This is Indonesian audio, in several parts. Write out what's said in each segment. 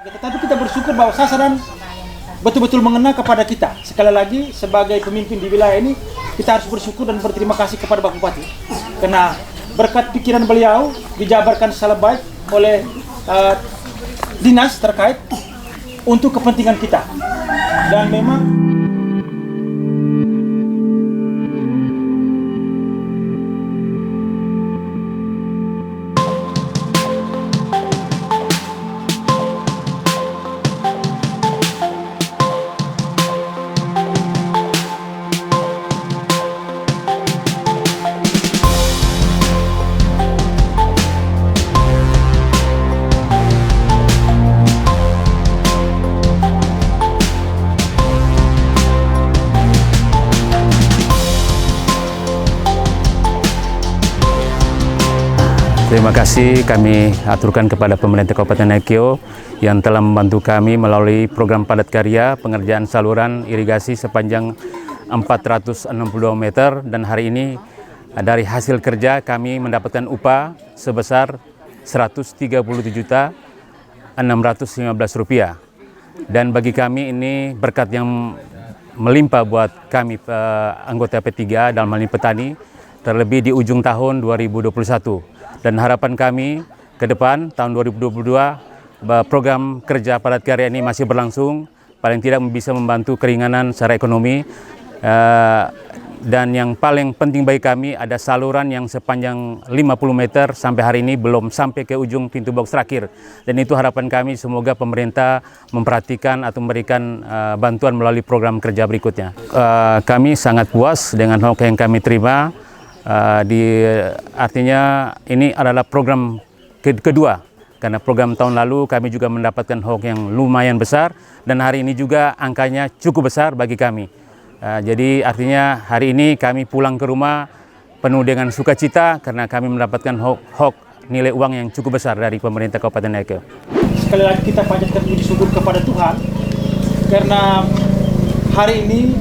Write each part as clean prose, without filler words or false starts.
Tetapi kita bersyukur bahwa sasaran betul-betul mengena kepada kita. Sekali lagi, sebagai pemimpin di wilayah ini, kita harus bersyukur dan berterima kasih kepada Pak Bupati. Karena berkat pikiran beliau dijabarkan secara baik oleh dinas terkait untuk kepentingan kita. Dan memang terima kasih kami aturkan kepada pemerintah Kabupaten Nangkio yang telah membantu kami melalui program padat karya pengerjaan saluran irigasi sepanjang 462 meter, dan hari ini dari hasil kerja kami mendapatkan upah sebesar Rp137.615. Dan bagi kami ini berkat yang melimpah buat kami anggota P3 dalam hal ini petani, terlebih di ujung tahun 2021. Dan harapan kami ke depan tahun 2022 program kerja padat karya ini masih berlangsung, paling tidak bisa membantu keringanan secara ekonomi, dan yang paling penting bagi kami ada saluran yang sepanjang 50 meter sampai hari ini belum sampai ke ujung pintu box terakhir, dan itu harapan kami semoga pemerintah memperhatikan atau memberikan bantuan melalui program kerja berikutnya. Kami sangat puas dengan hok yang kami terima. Artinya ini adalah program kedua, karena program tahun lalu kami juga mendapatkan hok yang lumayan besar, dan hari ini juga angkanya cukup besar bagi kami. Jadi artinya hari ini kami pulang ke rumah penuh dengan sukacita karena kami mendapatkan hok nilai uang yang cukup besar dari pemerintah Kabupaten Nangkio. Sekali lagi kita panjatkan puji syukur kepada Tuhan karena hari ini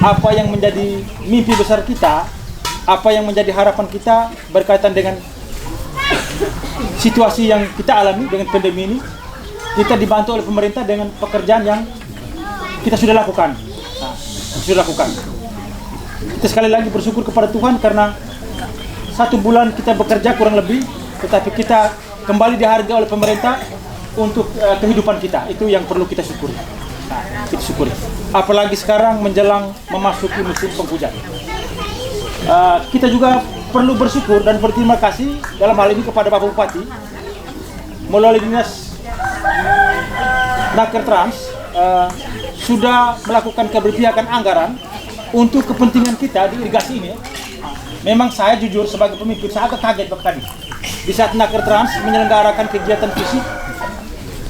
apa yang menjadi mimpi besar kita, apa yang menjadi harapan kita berkaitan dengan situasi yang kita alami dengan pandemi ini, kita dibantu oleh pemerintah dengan pekerjaan yang kita sudah lakukan. Kita sekali lagi bersyukur kepada Tuhan karena 1 bulan kita bekerja kurang lebih, tetapi kita kembali dihargai oleh pemerintah untuk kehidupan kita. Itu yang perlu kita syukuri. Kita syukuri. Apalagi sekarang menjelang memasuki musim penghujan. Kita juga perlu bersyukur dan berterima kasih dalam hal ini kepada Bapak Bupati melalui dinas Naker Trans sudah melakukan keberpihakan anggaran untuk kepentingan kita di irigasi ini. Memang saya jujur sebagai pemimpin saya agak kaget Pak tadi di saat Naker Trans menyelenggarakan kegiatan fisik.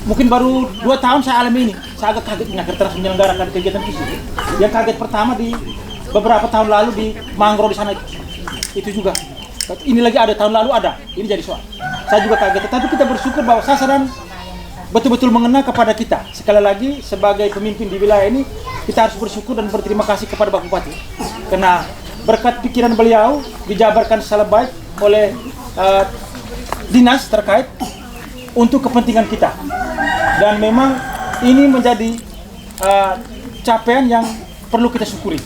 Mungkin baru 2 tahun saya alami ini. Saya agak kaget Naker Trans menyelenggarakan kegiatan fisik. Yang kaget pertama di beberapa tahun lalu di mangrove di sana itu juga. Ini lagi ada tahun lalu ada. Ini jadi soal. Saya juga kaget. Tetapi kita bersyukur bahwa sasaran betul-betul mengena kepada kita. Sekali lagi sebagai pemimpin di wilayah ini kita harus bersyukur dan berterima kasih kepada Pak Bupati. Karena berkat pikiran beliau dijabarkan secara baik oleh dinas terkait untuk kepentingan kita. Dan memang ini menjadi capaian yang perlu kita syukuri.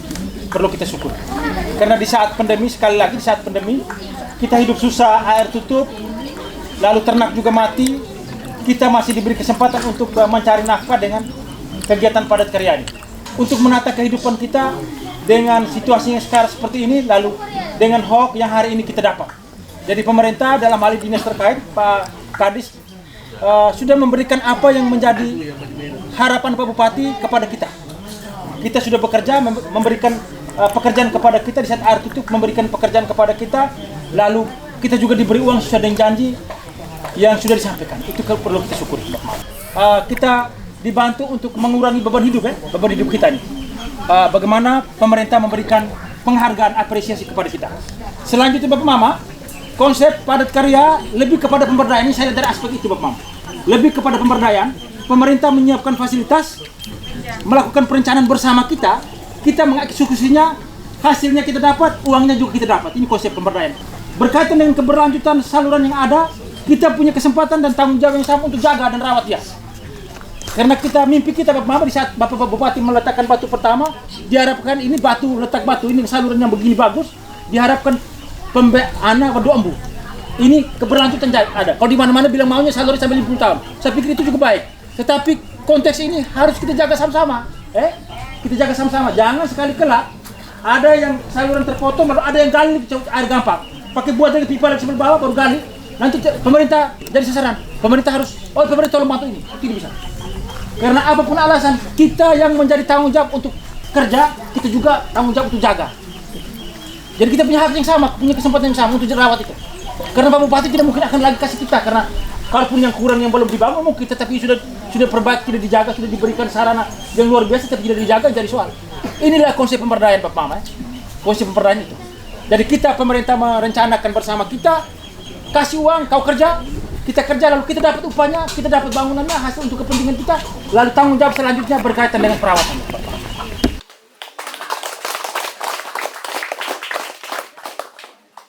Karena di saat pandemi, sekali lagi di saat pandemi kita hidup susah, air tutup, lalu ternak juga mati, kita masih diberi kesempatan untuk mencari nafkah dengan kegiatan padat karya ini, untuk menata kehidupan kita dengan situasi yang sekarang seperti ini, lalu dengan hok yang hari ini kita dapat. Jadi pemerintah dalam hal dinas terkait Pak Kadis sudah memberikan apa yang menjadi harapan Pak Bupati kepada kita. Kita sudah bekerja, memberikan pekerjaan kepada kita di saat air tutup, memberikan pekerjaan kepada kita, lalu kita juga diberi uang sesuai dengan janji yang sudah disampaikan. Itu perlu kita syukuri. Kita dibantu untuk mengurangi beban hidup kita ini. Bagaimana pemerintah memberikan penghargaan, apresiasi kepada kita. Selanjutnya Bapak Mama, konsep padat karya lebih kepada pemberdayaan. Ini saya dari aspek itu Bapak Mama. Lebih kepada pemberdayaan, pemerintah menyiapkan fasilitas, melakukan perencanaan bersama kita mengeksekusinya, hasilnya kita dapat, uangnya juga kita dapat. Ini konsep pemberdayaan. Berkaitan dengan keberlanjutan saluran yang ada, kita punya kesempatan dan tanggung jawab yang sama untuk jaga dan rawat dia. Karena mimpi kita Bapak Mama di saat Bapak Bupati meletakkan batu pertama, diharapkan ini letak batu ini saluran yang begini bagus, diharapkan berdoa embu. Ini keberlanjutan ada. Kalau di mana-mana bilang maunya saluran sampai 50 tahun. Saya pikir itu cukup baik. Tetapi konteks ini harus kita jaga sama-sama. Kita jaga sama-sama. Jangan sekali kelak ada yang saluran terpotong, lalu ada yang gali air gampang. Pakai buat dari pipa dari sebelah bawah baru gali. Nanti pemerintah jadi sasaran. Pemerintah tolong bantu ini. Tidak bisa. Karena apapun alasan, kita yang menjadi tanggung jawab untuk kerja, kita juga tanggung jawab untuk jaga. Jadi kita punya hak yang sama, punya kesempatan yang sama untuk rawat itu. Karena Pak Bupati tidak mungkin akan lagi kasih kita, karena kalaupun yang kurang yang belum dibangun mungkin, tetapi sudah perbaiki, tidak dijaga, sudah diberikan sarana yang luar biasa, tapi tidak dijaga jadi soal. Inilah konsep pemberdayaan Pak Mama, konsep pemberdayaan itu. Jadi kita pemerintah merencanakan bersama kita, kasih uang, kau kerja, kita kerja, lalu kita dapat upahnya, kita dapat bangunannya, hasil untuk kepentingan kita, lalu tanggung jawab selanjutnya berkaitan dengan perawatan.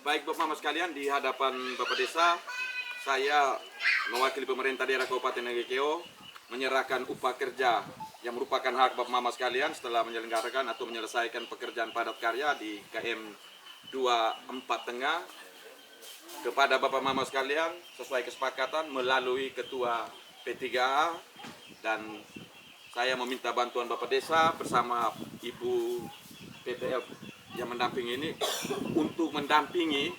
Baik Bapak Mama sekalian, di hadapan Bapak Desa, saya mewakili pemerintah daerah Kabupaten Nagekeo menyerahkan upah kerja yang merupakan hak Bapak Mama sekalian setelah menyelenggarakan atau menyelesaikan pekerjaan padat karya di KM 24 Tengah kepada Bapak Mama sekalian sesuai kesepakatan melalui Ketua P3A, dan saya meminta bantuan Bapak Desa bersama Ibu PPL yang mendampingi ini untuk mendampingi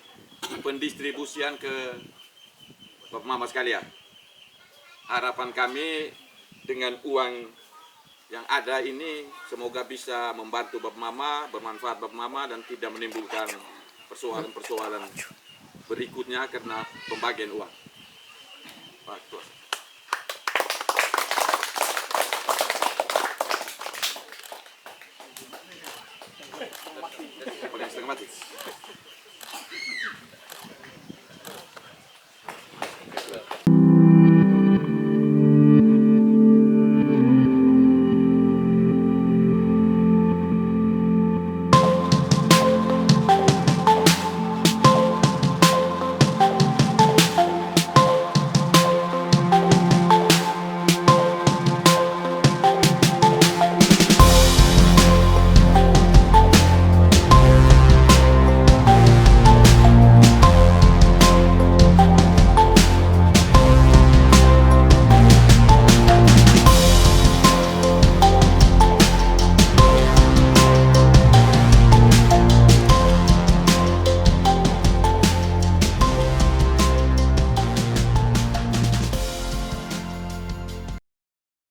pendistribusian ke Bapak Mama sekalian. Harapan kami dengan uang yang ada ini semoga bisa membantu Bapak Mama, bermanfaat Bapak Mama, dan tidak menimbulkan persoalan-persoalan berikutnya karena pembagian uang. Pak Ketua.